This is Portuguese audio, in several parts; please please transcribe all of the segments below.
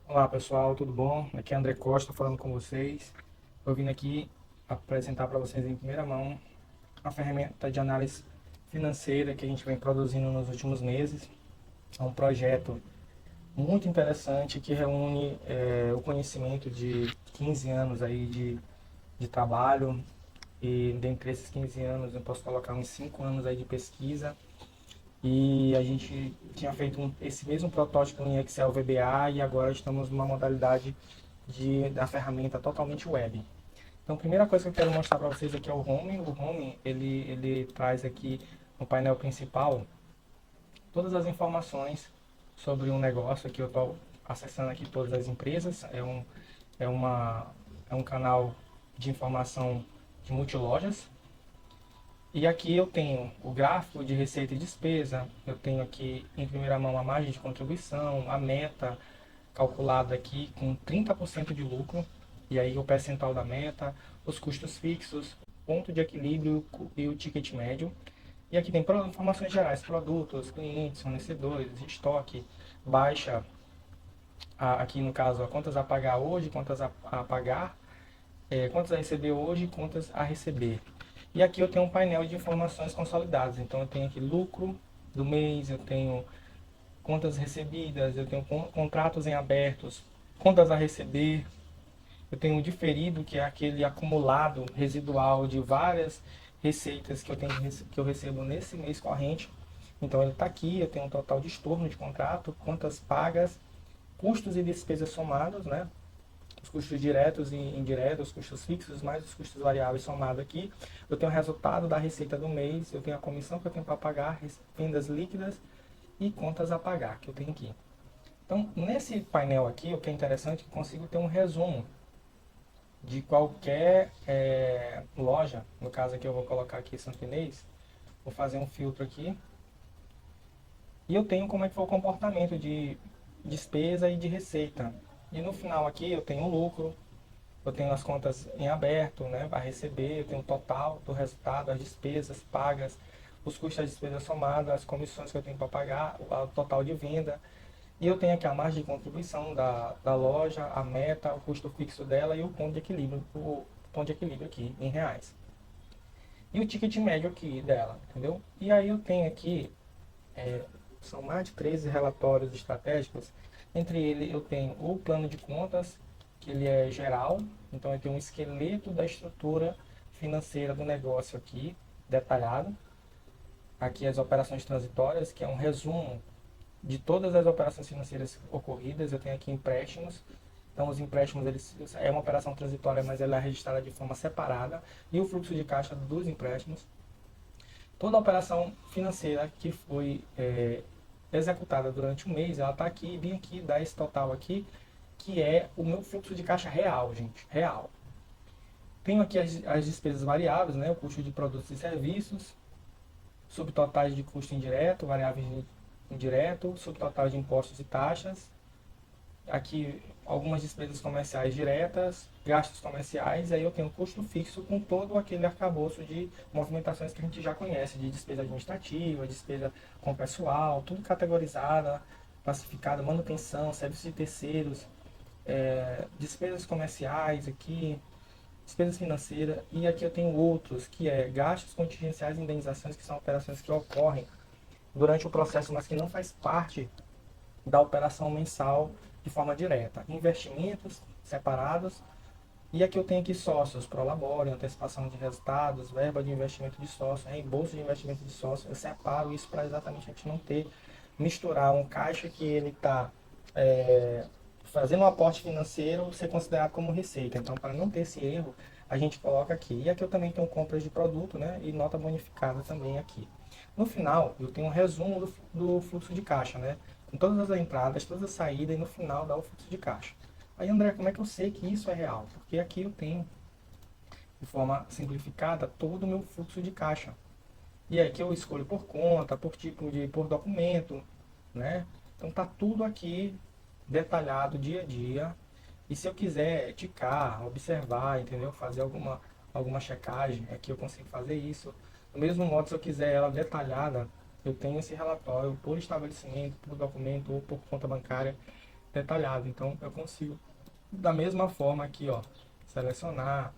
Olá pessoal, tudo bom? Aqui é André Costa falando com vocês. Eu vim aqui apresentar para vocês em primeira mão a ferramenta de análise financeira que a gente vem produzindo nos últimos meses. É um projeto muito interessante que reúne o conhecimento de 15 anos aí de trabalho, e dentre esses 15 anos eu posso colocar uns 5 anos aí de pesquisa. E a gente tinha feito esse mesmo protótipo em Excel VBA e agora estamos numa modalidade da ferramenta totalmente web. Então, a primeira coisa que eu quero mostrar para vocês aqui é o Home. O Home, ele traz aqui no painel principal todas as informações sobre um negócio. Aqui eu estou acessando aqui todas as empresas. É, uma, é um canal de informação de multilojas. E aqui eu tenho o gráfico de receita e despesa, eu tenho aqui em primeira mão a margem de contribuição, a meta calculada aqui com 30% de lucro, e aí o percentual da meta, os custos fixos, ponto de equilíbrio e o ticket médio. E aqui tem informações gerais, produtos, clientes, fornecedores, estoque, baixa, aqui no caso, contas a pagar hoje, contas a pagar, contas a receber hoje, contas a receber. E aqui eu tenho um painel de informações consolidadas. Então eu tenho aqui lucro do mês, eu tenho contas recebidas, eu tenho contratos em abertos, contas a receber, eu tenho o diferido, que é aquele acumulado residual de várias receitas que eu recebo nesse mês corrente. Então ele está aqui, eu tenho um total de estorno de contrato, contas pagas, custos e despesas somados, né? Os custos diretos e indiretos, os custos fixos, mais os custos variáveis somados aqui. Eu tenho o resultado da receita do mês, eu tenho a comissão que eu tenho para pagar, vendas líquidas e contas a pagar que eu tenho aqui. Então, nesse painel aqui, o que é interessante é que eu consigo ter um resumo de qualquer loja. No caso aqui eu vou colocar aqui Santo Inês, vou fazer um filtro aqui. E eu tenho como é que foi o comportamento de despesa e de receita. E no final aqui eu tenho o lucro, eu tenho as contas em aberto, né, para receber, eu tenho o total do resultado, as despesas pagas, os custos das despesas somadas, as comissões que eu tenho para pagar, o total de venda. E eu tenho aqui a margem de contribuição da loja, a meta, o custo fixo dela e o ponto de equilíbrio aqui em reais. E o ticket médio aqui dela, entendeu? E aí eu tenho aqui, são mais de 13 relatórios estratégicos. Entre eles eu tenho o plano de contas, que ele é geral, então eu tenho um esqueleto da estrutura financeira do negócio aqui, detalhado. Aqui as operações transitórias, que é um resumo de todas as operações financeiras ocorridas. Eu tenho aqui empréstimos. Então os empréstimos, é uma operação transitória, mas ela é registrada de forma separada. E o fluxo de caixa dos empréstimos. Toda a operação financeira que foi executada durante um mês, ela está aqui, bem aqui, dá esse total aqui, que é o meu fluxo de caixa real, gente, real. Tenho aqui as despesas variáveis, né, o custo de produtos e serviços, subtotais de custo indireto, variáveis indireto, subtotal de impostos e taxas. Aqui algumas despesas comerciais diretas, gastos comerciais, e aí eu tenho custo fixo com todo aquele arcabouço de movimentações que a gente já conhece, de despesa administrativa, despesa com pessoal, tudo categorizada, classificada, manutenção, serviços de terceiros, despesas comerciais aqui, despesas financeiras, e aqui eu tenho outros, que é gastos contingenciais e indenizações, que são operações que ocorrem durante o processo, mas que não faz parte da operação mensal de forma direta. Investimentos separados. E aqui eu tenho aqui sócios, prolabore, antecipação de resultados, verba de investimento de sócio, reembolso de investimento de sócio. Eu separo isso para exatamente a gente não ter, misturar um caixa que ele está fazendo um aporte financeiro ser considerado como receita. Então, para não ter esse erro, a gente coloca aqui. E aqui eu também tenho compras de produto, né? E nota bonificada também aqui. No final, eu tenho um resumo do fluxo de caixa, né? Com todas as entradas, todas as saídas e no final dá o fluxo de caixa. Aí, André, como é que eu sei que isso é real? Porque aqui eu tenho, de forma simplificada, todo o meu fluxo de caixa. E aí que eu escolho por conta, por tipo por documento, né? Então tá tudo aqui detalhado dia a dia. E se eu quiser ticar, observar, entendeu? Fazer alguma checagem, aqui eu consigo fazer isso. Do mesmo modo, se eu quiser ela detalhada, eu tenho esse relatório por estabelecimento, por documento ou por conta bancária. detalhado. Então eu consigo, da mesma forma aqui, ó, selecionar,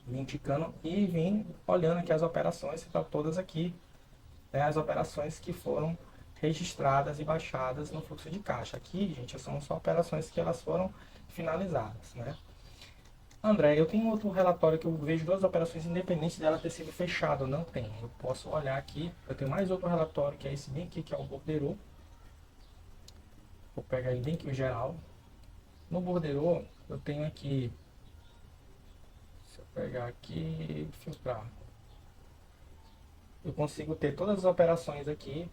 vir ticando e vir olhando aqui as operações que estão todas aqui, né, as operações que foram registradas e baixadas no fluxo de caixa. Aqui, gente, são só operações que elas foram finalizadas, né? André, eu tenho outro relatório que eu vejo duas operações independentes dela ter sido fechada. Não tem. Eu posso olhar aqui. Eu tenho mais outro relatório que é esse bem aqui, que é o Bordereau. Vou pegar ele bem aqui o geral. No Bordereau, eu tenho aqui. Se eu pegar aqui, filtrar. Eu consigo ter todas as operações aqui.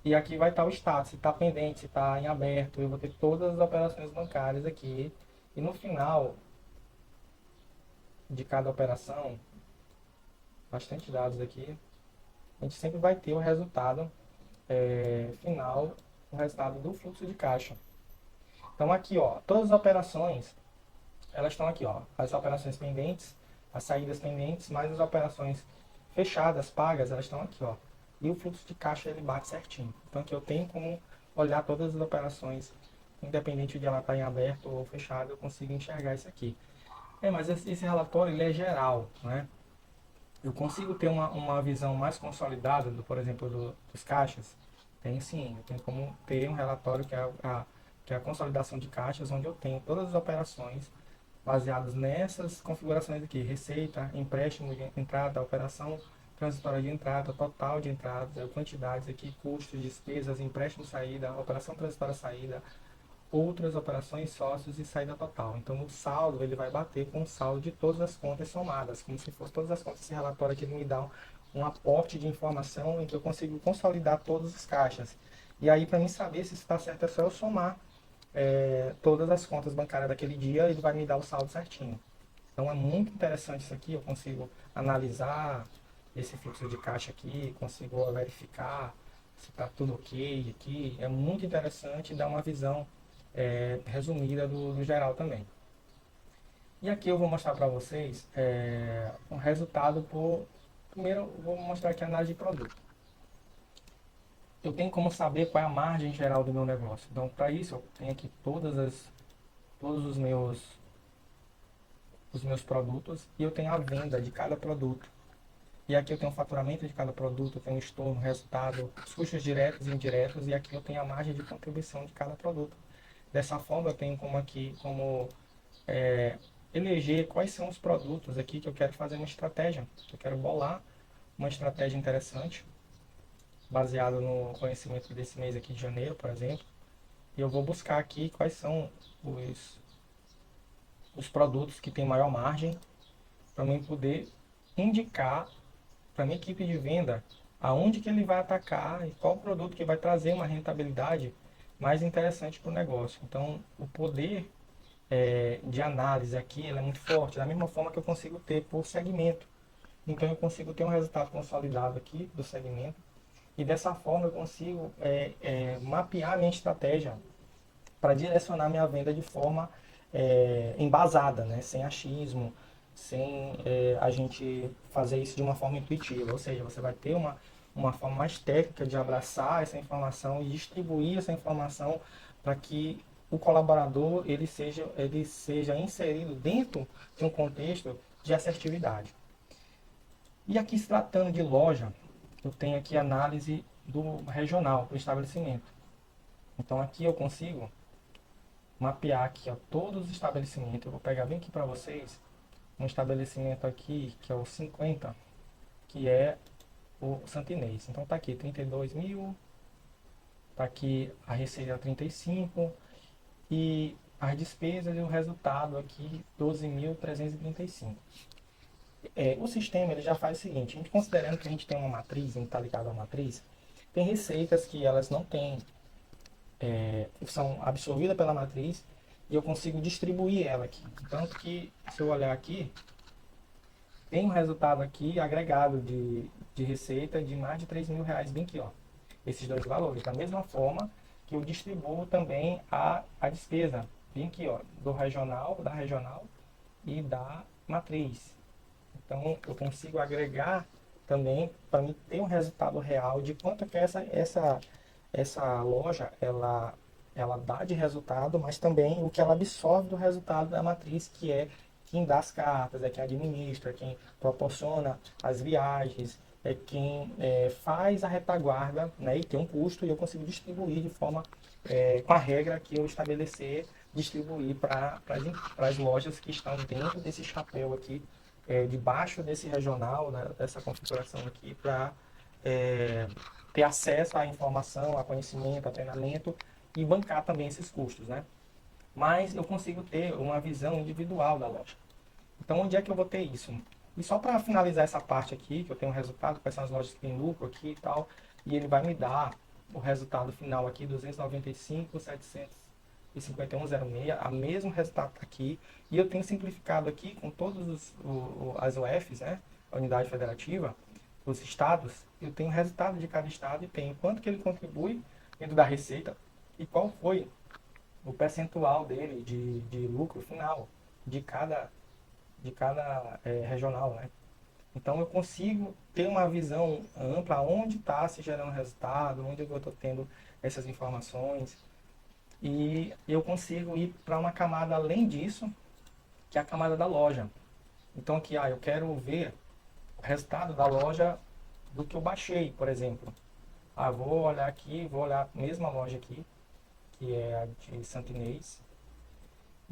E aqui vai estar o status, se está pendente, se está em aberto. Eu vou ter todas as operações bancárias aqui. E no final de cada operação, bastante dados aqui, a gente sempre vai ter o resultado final, o resultado do fluxo de caixa. Então aqui, ó, todas as operações, elas estão aqui, ó, as operações pendentes, as saídas pendentes, mais as operações fechadas, pagas, elas estão aqui, ó. E o fluxo de caixa ele bate certinho. Então aqui eu tenho como olhar todas as operações, independente de ela estar em aberto ou fechado, eu consigo enxergar isso aqui. Mas esse relatório ele é geral, né? Eu consigo ter uma visão mais consolidada, por exemplo, dos caixas? Tem sim, eu tenho como ter um relatório que é a consolidação de caixas, onde eu tenho todas as operações baseadas nessas configurações aqui: receita, empréstimo de entrada, operação transitória de entrada, total de entradas, quantidades aqui, custos, despesas, empréstimo saída, operação transitória saída, outras operações, sócios e saída total. Então o saldo ele vai bater com o saldo de todas as contas somadas, como se fosse todas as contas. Esse relatório aqui me dá um aporte de informação em que eu consigo consolidar todas as caixas. E aí, para mim saber se está certo, é só eu somar todas as contas bancárias daquele dia, ele vai me dar o saldo certinho. Então é muito interessante isso aqui, eu consigo analisar esse fluxo de caixa aqui, consigo verificar se está tudo ok aqui. É muito interessante dar uma visão resumida do geral também. E aqui eu vou mostrar para vocês um resultado por... Primeiro eu vou mostrar aqui a análise de produto. Eu tenho como saber qual é a margem geral do meu negócio. Então, para isso, eu tenho aqui todos os meus produtos e eu tenho a venda de cada produto. E aqui eu tenho o faturamento de cada produto, eu tenho o estorno, o resultado, os custos diretos e indiretos, e aqui eu tenho a margem de contribuição de cada produto. Dessa forma, eu tenho como é, eleger quais são os produtos aqui que eu quero fazer uma estratégia. Eu quero bolar uma estratégia interessante, baseada no conhecimento desse mês aqui de janeiro, por exemplo. E eu vou buscar aqui quais são os produtos que têm maior margem, para mim poder indicar para minha equipe de venda aonde que ele vai atacar e qual produto que vai trazer uma rentabilidade mais interessante para o negócio. Então, o poder de análise aqui ele é muito forte, da mesma forma que eu consigo ter por segmento. Então, eu consigo ter um resultado consolidado aqui do segmento e dessa forma eu consigo mapear a minha estratégia para direcionar minha venda de forma embasada, né? Sem achismo, sem a gente fazer isso de uma forma intuitiva. Ou seja, você vai ter uma forma mais técnica de abraçar essa informação e distribuir essa informação para que o colaborador ele seja inserido dentro de um contexto de assertividade. E aqui, se tratando de loja, eu tenho aqui análise do regional, do estabelecimento. Então aqui eu consigo mapear aqui, ó, todos os estabelecimentos. Eu vou pegar bem aqui para vocês um estabelecimento aqui que é o 50, que é o Santinês. Então tá aqui 32 mil, tá aqui a receita 35 e as despesas e o resultado aqui 12.335. O sistema ele já faz o seguinte: a gente considerando que a gente tem uma matriz, a gente está ligado à matriz, tem receitas que elas não têm, são absorvidas pela matriz e eu consigo distribuir ela aqui. Tanto que, se eu olhar aqui, tem um resultado aqui agregado de receita de mais de R$ 3.000, bem aqui, ó. Esses dois valores. Da mesma forma que eu distribuo também a despesa, bem aqui, ó, da regional e da matriz. Então, eu consigo agregar também para mim ter um resultado real de quanto que essa loja ela ela dá de resultado, mas também o que ela absorve do resultado da matriz, que é quem dá as cartas, é quem administra, quem proporciona as viagens, é quem faz a retaguarda, né, e tem um custo, e eu consigo distribuir de forma, com a regra que eu estabelecer, distribuir para as lojas que estão dentro desse chapéu aqui, debaixo desse regional, né, dessa configuração aqui, para ter acesso à informação, a conhecimento, a treinamento e bancar também esses custos, né? Mas eu consigo ter uma visão individual da loja. Então, onde é que eu vou ter isso? E só para finalizar essa parte aqui, que eu tenho um resultado, quais são as lojas que têm lucro aqui e tal, e ele vai me dar o resultado final aqui, 295.751,06, a mesmo resultado tá aqui, e eu tenho simplificado aqui com todas as UFs, né, a unidade federativa, os estados, eu tenho o resultado de cada estado e tenho quanto que ele contribui dentro da receita e qual foi o percentual dele de lucro final de cada regional, né? Então eu consigo ter uma visão ampla onde está se gerando resultado, onde eu estou tendo essas informações e eu consigo ir para uma camada além disso, que é a camada da loja. Então aqui, eu quero ver o resultado da loja do que eu baixei, por exemplo. Vou olhar aqui, vou olhar a mesma loja aqui, que é a de Santo Inês.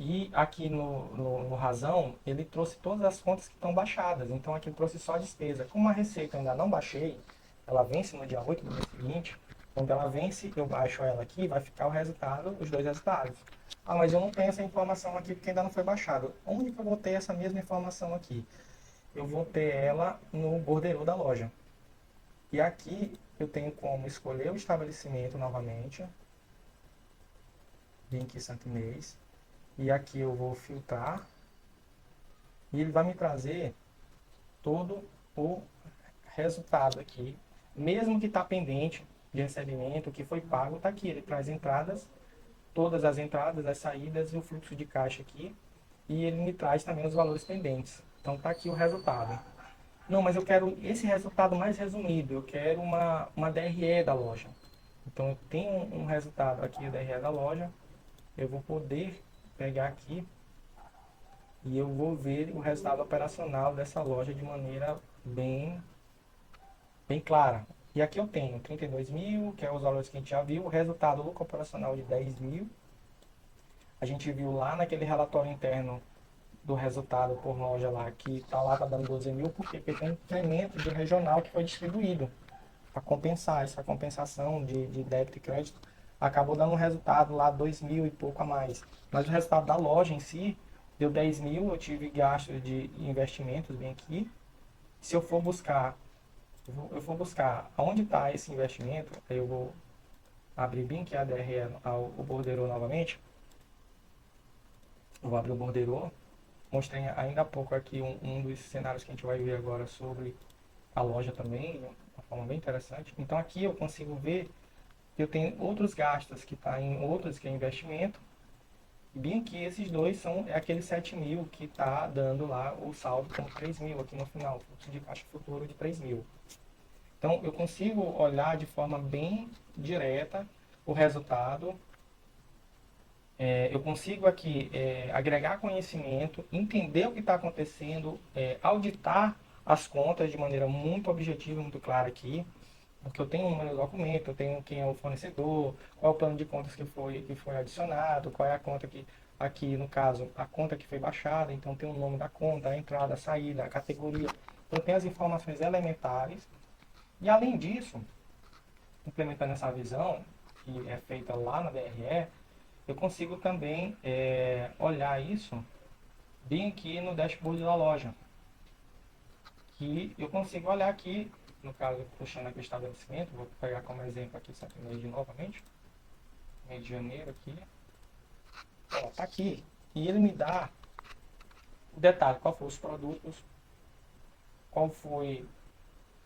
E aqui no Razão, ele trouxe todas as contas que estão baixadas. Então aqui ele trouxe só a despesa. Como a receita eu ainda não baixei, ela vence no dia 8 do mês seguinte. Quando ela vence, eu baixo ela aqui, vai ficar o resultado, os dois resultados. Mas eu não tenho essa informação aqui porque ainda não foi baixado. Onde que eu vou ter essa mesma informação aqui? Eu vou ter ela no borderô da loja. E aqui eu tenho como escolher o estabelecimento novamente. Vim aqui Santo Inês. E aqui eu vou filtrar. E ele vai me trazer todo o resultado aqui. Mesmo que está pendente de recebimento, que foi pago, está aqui. Ele traz entradas, todas as entradas, as saídas e o fluxo de caixa aqui. E ele me traz também os valores pendentes. Então está aqui o resultado. Não, mas eu quero esse resultado mais resumido. Eu quero uma DRE da loja. Então eu tenho um resultado aqui, a DRE da loja. Eu vou poder pegar aqui e eu vou ver o resultado operacional dessa loja de maneira bem clara. E aqui eu tenho 32 mil, que é os valores que a gente já viu, o resultado lucro operacional de 10 mil. A gente viu lá naquele relatório interno do resultado por loja lá, que está lá, tá dando 12 mil, porque tem um incremento de regional que foi distribuído para compensar. Essa compensação de débito e crédito acabou dando um resultado lá 2 mil e pouco a mais. Mas o resultado da loja em si deu 10 mil, eu tive gastos de investimentos bem aqui. Se eu for buscar, eu vou buscar aonde está esse investimento, aí eu vou abrir bem que a DRE, o borderô novamente. Eu vou abrir o borderô. Mostrei ainda há pouco aqui um dos cenários que a gente vai ver agora sobre a loja também, de uma forma bem interessante. Então aqui eu consigo ver que eu tenho outros gastos que está em outros que é investimento. E bem aqui esses dois são aqueles 7 mil que está dando lá o saldo como 3 mil aqui no final, fluxo de caixa futuro de 3 mil. Então eu consigo olhar de forma bem direta o resultado. Eu consigo aqui agregar conhecimento, entender o que está acontecendo, auditar as contas de maneira muito objetiva, muito clara aqui, porque eu tenho um número do documento, eu tenho quem é o fornecedor, qual é o plano de contas que foi adicionado, qual é a conta que, aqui no caso, a conta que foi baixada, então tem o nome da conta, a entrada, a saída, a categoria. Então tem as informações elementares. E além disso, implementando essa visão, que é feita lá na DRE, eu consigo também olhar isso bem aqui no dashboard da loja. Que eu consigo olhar aqui, no caso, puxando aqui o estabelecimento, vou pegar como exemplo aqui Santo Inês novamente, mês de janeiro aqui. Tá aqui. E ele me dá o detalhe, qual foram os produtos, qual foi,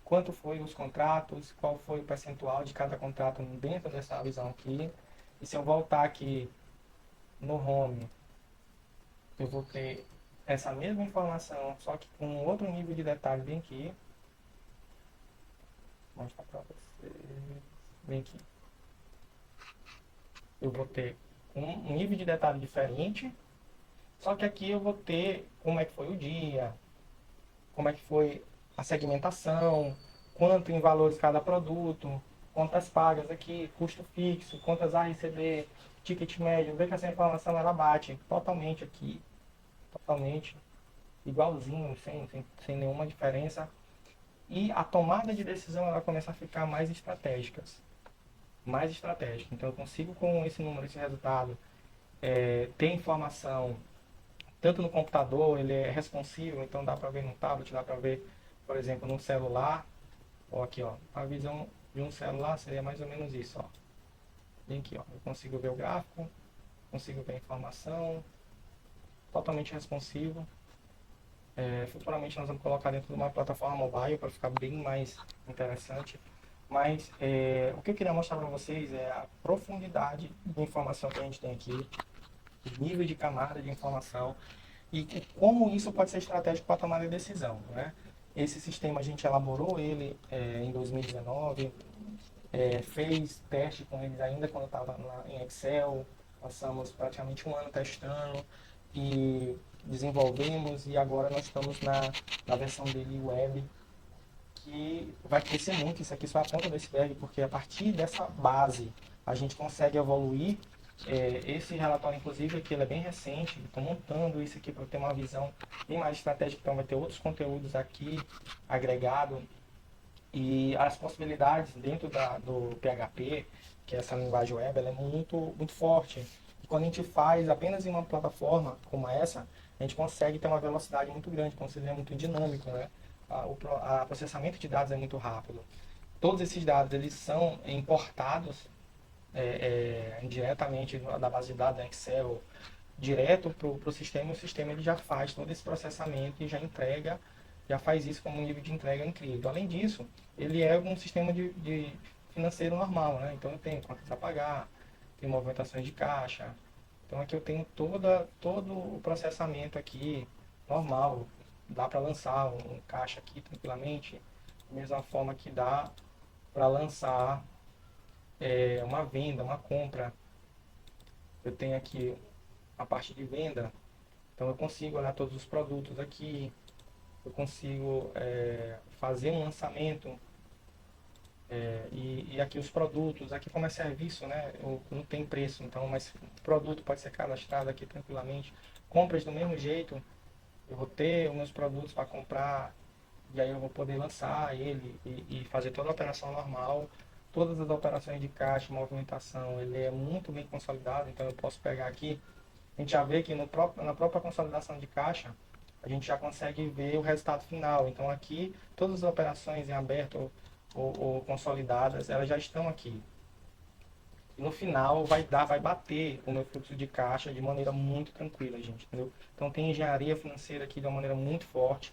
quanto foi os contratos, qual foi o percentual de cada contrato dentro dessa visão aqui. E se eu voltar aqui no home, eu vou ter essa mesma informação, só que com outro nível de detalhe bem aqui. Vou mostrar para vocês. Bem aqui. eu vou ter um nível de detalhe diferente, só que aqui eu vou ter como é que foi o dia, como é que foi a segmentação, quanto em valores cada produto, quantas pagas aqui, custo fixo, quantas a receber, ticket médio, ver que essa informação ela bate totalmente aqui, totalmente igualzinho, sem nenhuma diferença. E a tomada de decisão ela começa a ficar mais estratégica. Mais estratégica. Então eu consigo com esse número, esse resultado, ter informação tanto no computador, ele é responsivo, então dá para ver no tablet, dá para ver, por exemplo, no celular. Ó, aqui, ó, a visão de um celular seria mais ou menos isso, ó. Vem aqui, ó, eu consigo ver o gráfico, consigo ver a informação, totalmente responsivo. Futuramente nós vamos colocar dentro de uma plataforma mobile para ficar bem mais interessante. Mas o que eu queria mostrar para vocês é a profundidade de informação que a gente tem aqui, o nível de camada de informação e como isso pode ser estratégico para tomar a decisão, né? Esse sistema a gente elaborou ele em 2019, fez teste com eles ainda quando estava em Excel, passamos praticamente um ano testando e desenvolvemos e agora nós estamos na versão dele web, que vai crescer muito. Isso aqui só é a ponta do iceberg, porque a partir dessa base a gente consegue evoluir. Esse relatório, inclusive, aqui ele é bem recente. Estou montando isso aqui para ter uma visão bem mais estratégica, então vai ter outros conteúdos aqui agregado e as possibilidades dentro do PHP, que é essa linguagem web, ela é muito forte. E quando a gente faz apenas em uma plataforma como essa, a gente consegue ter uma velocidade muito grande, como vocês veem, é muito dinâmico, né? O processamento de dados é muito rápido. Todos esses dados eles são importados diretamente da base de dados da Excel, direto para o sistema, e o sistema ele já faz todo esse processamento e já entrega, já faz isso como um nível de entrega incrível. Além disso, ele é um sistema de financeiro normal, né? Então eu tenho contas a pagar, tenho movimentações de caixa. Então aqui eu tenho todo o processamento aqui normal. Dá para lançar um caixa aqui tranquilamente, da mesma forma que dá para lançar uma venda, uma compra. Eu tenho aqui a parte de venda, então eu consigo olhar todos os produtos aqui, eu consigo fazer um lançamento e aqui os produtos, aqui como é serviço, né, não tem preço, então, mas o produto pode ser cadastrado aqui tranquilamente. Compras do mesmo jeito, eu vou ter os meus produtos para comprar e aí eu vou poder lançar ele e fazer toda a operação normal. Todas as operações de caixa, movimentação, ele é muito bem consolidado, então eu posso pegar aqui, a gente já vê que na própria consolidação de caixa, a gente já consegue ver o resultado final. Então aqui, todas as operações em aberto ou consolidadas, elas já estão aqui. E no final vai bater o meu fluxo de caixa de maneira muito tranquila, gente, entendeu? Então tem engenharia financeira aqui de uma maneira muito forte.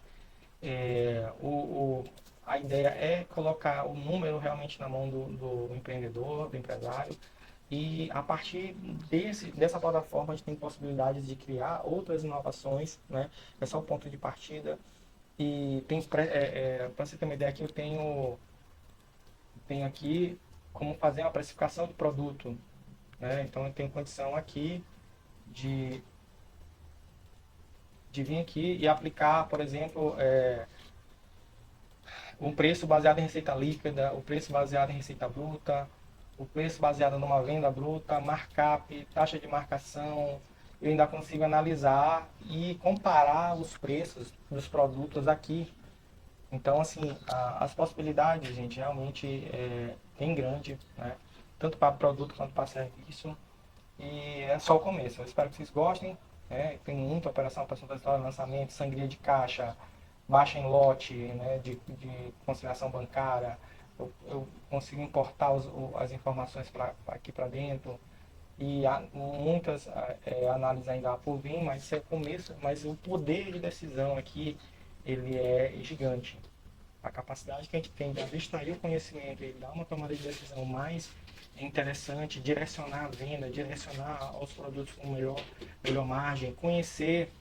A ideia é colocar o número realmente na mão do empreendedor, do empresário, e a partir dessa plataforma a gente tem possibilidades de criar outras inovações, né? É só o ponto de partida. E para você ter uma ideia aqui, eu tenho aqui como fazer uma precificação de produto, né? Então eu tenho condição aqui de, de vir aqui e aplicar, por exemplo, um preço baseado em receita líquida, o preço baseado em receita bruta, o preço baseado numa venda bruta, markup, taxa de marcação. Eu ainda consigo analisar e comparar os preços dos produtos aqui. Então, assim, as possibilidades, gente, realmente bem grande, né? Tanto para produto quanto para serviço. E é só o começo. Eu espero que vocês gostem. Tem muita operação para história, lançamento, sangria de caixa, baixa em lote, né, de conciliação bancária. Eu consigo importar as informações aqui para dentro. E há muitas análises ainda por vir, mas isso é o começo. Mas o poder de decisão aqui, ele é gigante. A capacidade que a gente tem de abstrair o conhecimento e dar uma tomada de decisão mais interessante, direcionar a venda, direcionar aos produtos com melhor margem, conhecer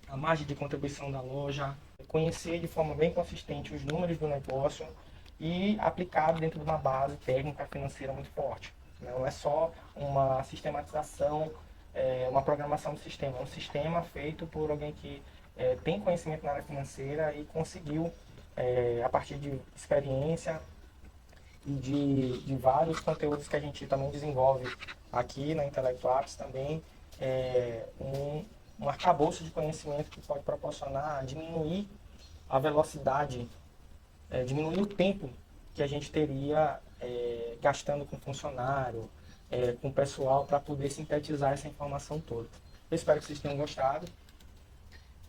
a margem de contribuição da loja, conhecer de forma bem consistente os números do negócio e aplicar dentro de uma base técnica financeira muito forte. Não é só uma sistematização, uma programação do sistema. É um sistema feito por alguém que tem conhecimento na área financeira e conseguiu, a partir de experiência e de vários conteúdos que a gente também desenvolve aqui na Intelecto Apps também, um arcabouço de conhecimento que pode proporcionar, diminuir a velocidade, diminuir o tempo que a gente teria gastando com funcionário, com o pessoal, para poder sintetizar essa informação toda. Eu espero que vocês tenham gostado.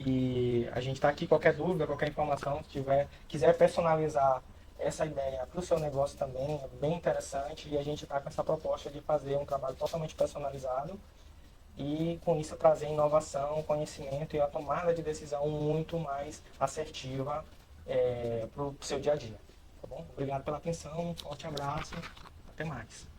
E a gente está aqui, qualquer dúvida, qualquer informação, se quiser personalizar essa ideia para o seu negócio também, é bem interessante. E a gente está com essa proposta de fazer um trabalho totalmente personalizado e com isso trazer inovação, conhecimento e a tomada de decisão muito mais assertiva para o seu dia a dia. Tá bom? Obrigado pela atenção, um forte abraço, até mais.